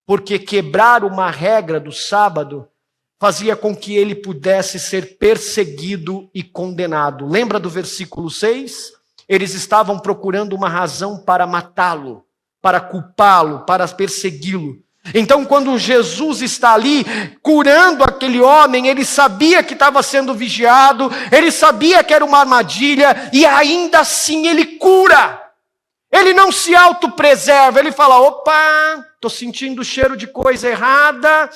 Porque quebrar uma regra do sábado fazia com que ele pudesse ser perseguido e condenado. Lembra do versículo 6? Eles estavam procurando uma razão para matá-lo, para culpá-lo, para persegui-lo. Então, quando Jesus está ali curando aquele homem, ele sabia que estava sendo vigiado, ele sabia que era uma armadilha, e ainda assim ele cura. Ele não se autopreserva, ele fala, opa, estou sentindo cheiro de coisa errada,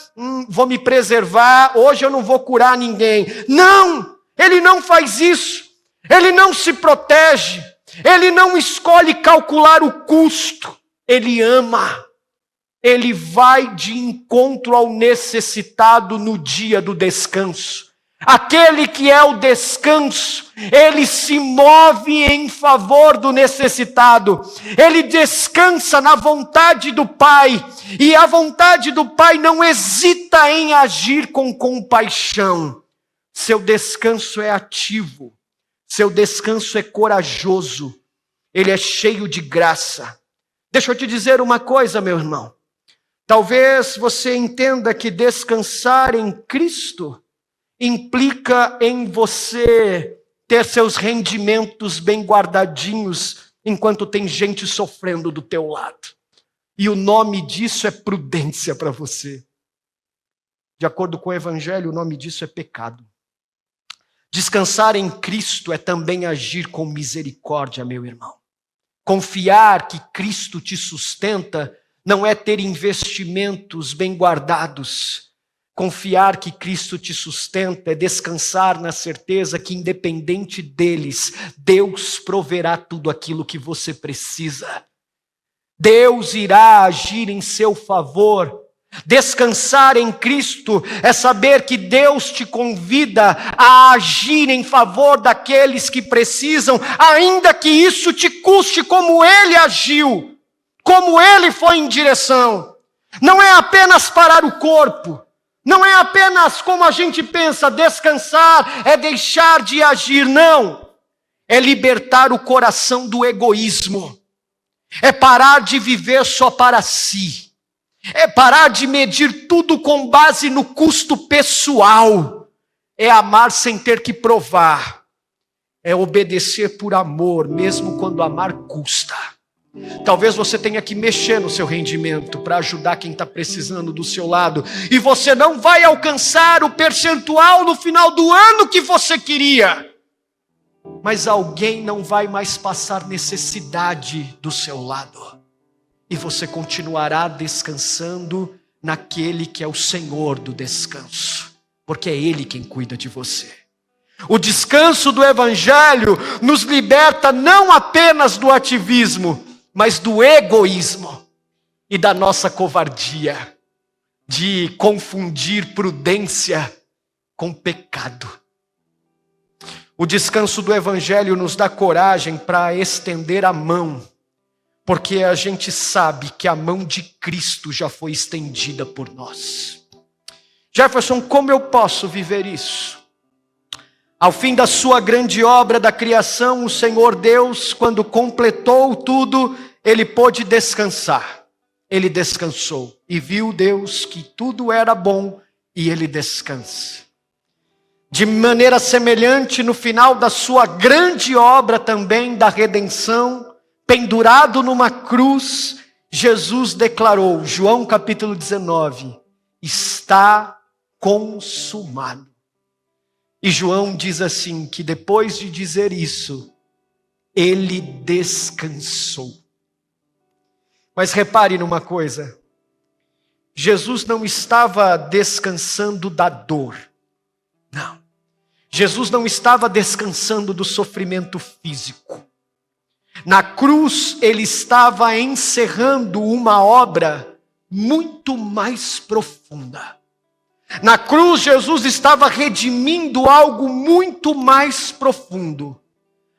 vou me preservar, hoje eu não vou curar ninguém. Não, ele não faz isso, ele não se protege, ele não escolhe calcular o custo, ele ama. Ele vai de encontro ao necessitado no dia do descanso. Aquele que é o descanso, ele se move em favor do necessitado. Ele descansa na vontade do Pai. E a vontade do Pai não hesita em agir com compaixão. Seu descanso é ativo. Seu descanso é corajoso. Ele é cheio de graça. Deixa eu te dizer uma coisa, meu irmão. Talvez você entenda que descansar em Cristo implica em você ter seus rendimentos bem guardadinhos enquanto tem gente sofrendo do teu lado. E o nome disso é prudência para você. De acordo com o Evangelho, o nome disso é pecado. Descansar em Cristo é também agir com misericórdia, meu irmão. Confiar que Cristo te sustenta não é ter investimentos bem guardados. Confiar que Cristo te sustenta é descansar na certeza que, independente deles, Deus proverá tudo aquilo que você precisa. Deus irá agir em seu favor. Descansar em Cristo é saber que Deus te convida a agir em favor daqueles que precisam, ainda que isso te custe como Ele agiu. Como ele foi em direção. Não é apenas parar o corpo. Não é apenas como a gente pensa, descansar é deixar de agir. Não. É libertar o coração do egoísmo. É parar de viver só para si. É parar de medir tudo com base no custo pessoal. É amar sem ter que provar. É obedecer por amor, mesmo quando amar custa. Talvez você tenha que mexer no seu rendimento para ajudar quem está precisando do seu lado. E você não vai alcançar o percentual no final do ano que você queria. Mas alguém não vai mais passar necessidade do seu lado. E você continuará descansando naquele que é o Senhor do descanso. Porque é Ele quem cuida de você. O descanso do Evangelho nos liberta não apenas do ativismo, mas do egoísmo e da nossa covardia, de confundir prudência com pecado. O descanso do Evangelho nos dá coragem para estender a mão, porque a gente sabe que a mão de Cristo já foi estendida por nós. Jefferson, como eu posso viver isso? Ao fim da sua grande obra da criação, o Senhor Deus, quando completou tudo, Ele pôde descansar. Ele descansou. E viu Deus que tudo era bom e Ele descansa. De maneira semelhante, no final da sua grande obra também da redenção, pendurado numa cruz, Jesus declarou, João capítulo 19, está consumado. E João diz assim, que depois de dizer isso, ele descansou. Mas repare numa coisa, Jesus não estava descansando da dor, não. Jesus não estava descansando do sofrimento físico. Na cruz, ele estava encerrando uma obra muito mais profunda. Na cruz, Jesus estava redimindo algo muito mais profundo.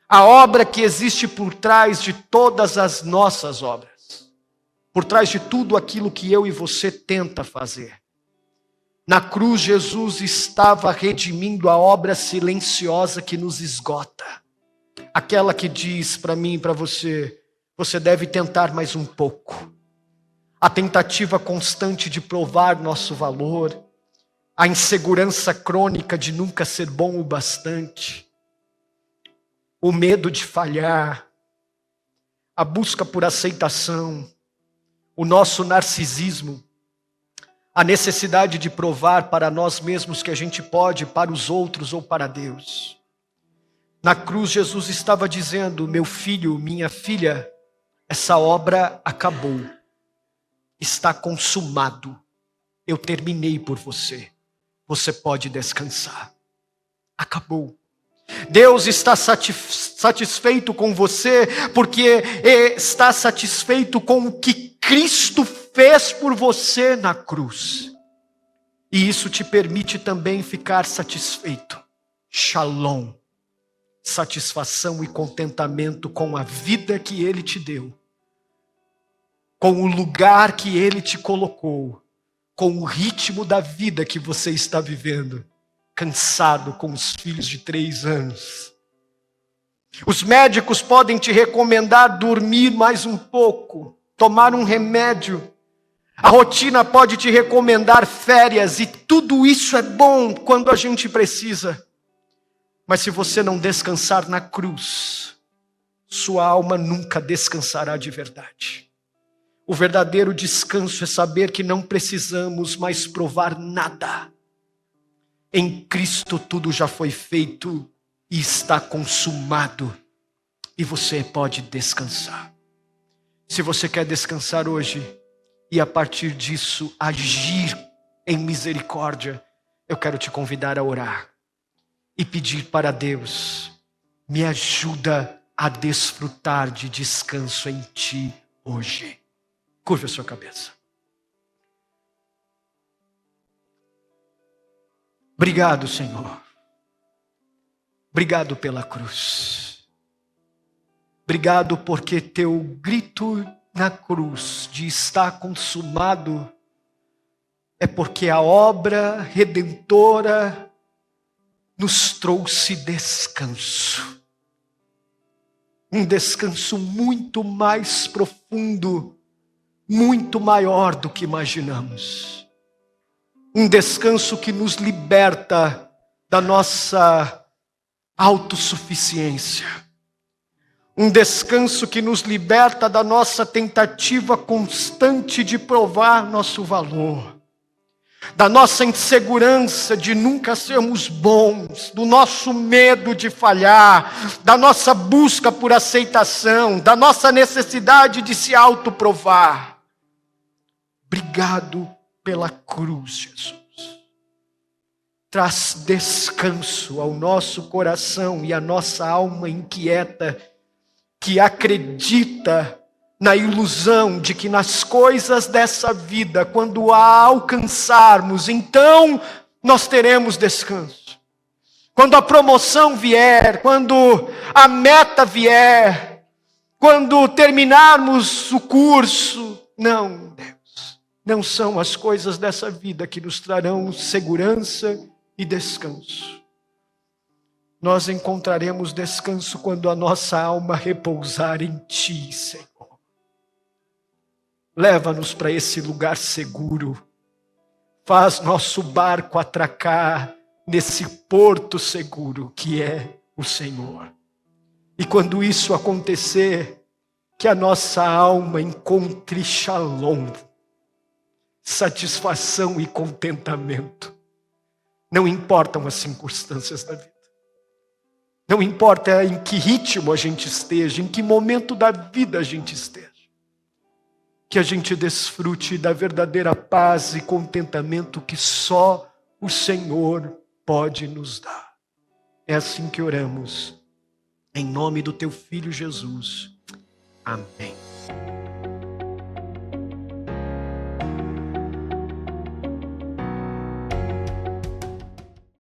A obra que existe por trás de todas as nossas obras. Por trás de tudo aquilo que eu e você tenta fazer. Na cruz, Jesus estava redimindo a obra silenciosa que nos esgota. Aquela que diz para mim e para você, você deve tentar mais um pouco. A tentativa constante de provar nosso valor. A insegurança crônica de nunca ser bom o bastante, o medo de falhar, a busca por aceitação, o nosso narcisismo, a necessidade de provar para nós mesmos que a gente pode, para os outros ou para Deus. Na cruz, Jesus estava dizendo: meu filho, minha filha, essa obra acabou, está consumado, eu terminei por você, você pode descansar, acabou. Deus está satisfeito com você, porque está satisfeito com o que Cristo fez por você na cruz. E isso te permite também ficar satisfeito. Shalom. Satisfação e contentamento com a vida que Ele te deu, com o lugar que Ele te colocou, com o ritmo da vida que você está vivendo, cansado com os filhos de 3 anos. Os médicos podem te recomendar dormir mais um pouco, tomar um remédio. A rotina pode te recomendar férias, e tudo isso é bom quando a gente precisa. Mas se você não descansar na cruz, sua alma nunca descansará de verdade. O verdadeiro descanso é saber que não precisamos mais provar nada. Em Cristo tudo já foi feito e está consumado. E você pode descansar. Se você quer descansar hoje e a partir disso agir em misericórdia, eu quero te convidar a orar e pedir para Deus: me ajuda a desfrutar de descanso em Ti hoje. Curva a sua cabeça. Obrigado, Senhor. Obrigado pela cruz. Obrigado porque Teu grito na cruz de está consumado é porque a obra redentora nos trouxe descanso. Um descanso muito mais profundo, muito maior do que imaginamos. Um descanso que nos liberta da nossa autossuficiência. Um descanso que nos liberta da nossa tentativa constante de provar nosso valor. Da nossa insegurança de nunca sermos bons, do nosso medo de falhar, da nossa busca por aceitação, da nossa necessidade de se autoprovar. Obrigado pela cruz, Jesus. Traz descanso ao nosso coração e à nossa alma inquieta, que acredita na ilusão de que nas coisas dessa vida, quando a alcançarmos, então nós teremos descanso. Quando a promoção vier, quando a meta vier, quando terminarmos o curso, não, Deus, não são as coisas dessa vida que nos trarão segurança e descanso. Nós encontraremos descanso quando a nossa alma repousar em Ti, Senhor. Leva-nos para esse lugar seguro. Faz nosso barco atracar nesse porto seguro que é o Senhor. E quando isso acontecer, que a nossa alma encontre shalom, satisfação e contentamento. Não importam as circunstâncias da vida. Não importa em que ritmo a gente esteja, em que momento da vida a gente esteja. Que a gente desfrute da verdadeira paz e contentamento que só o Senhor pode nos dar. É assim que oramos, em nome do Teu Filho Jesus. Amém.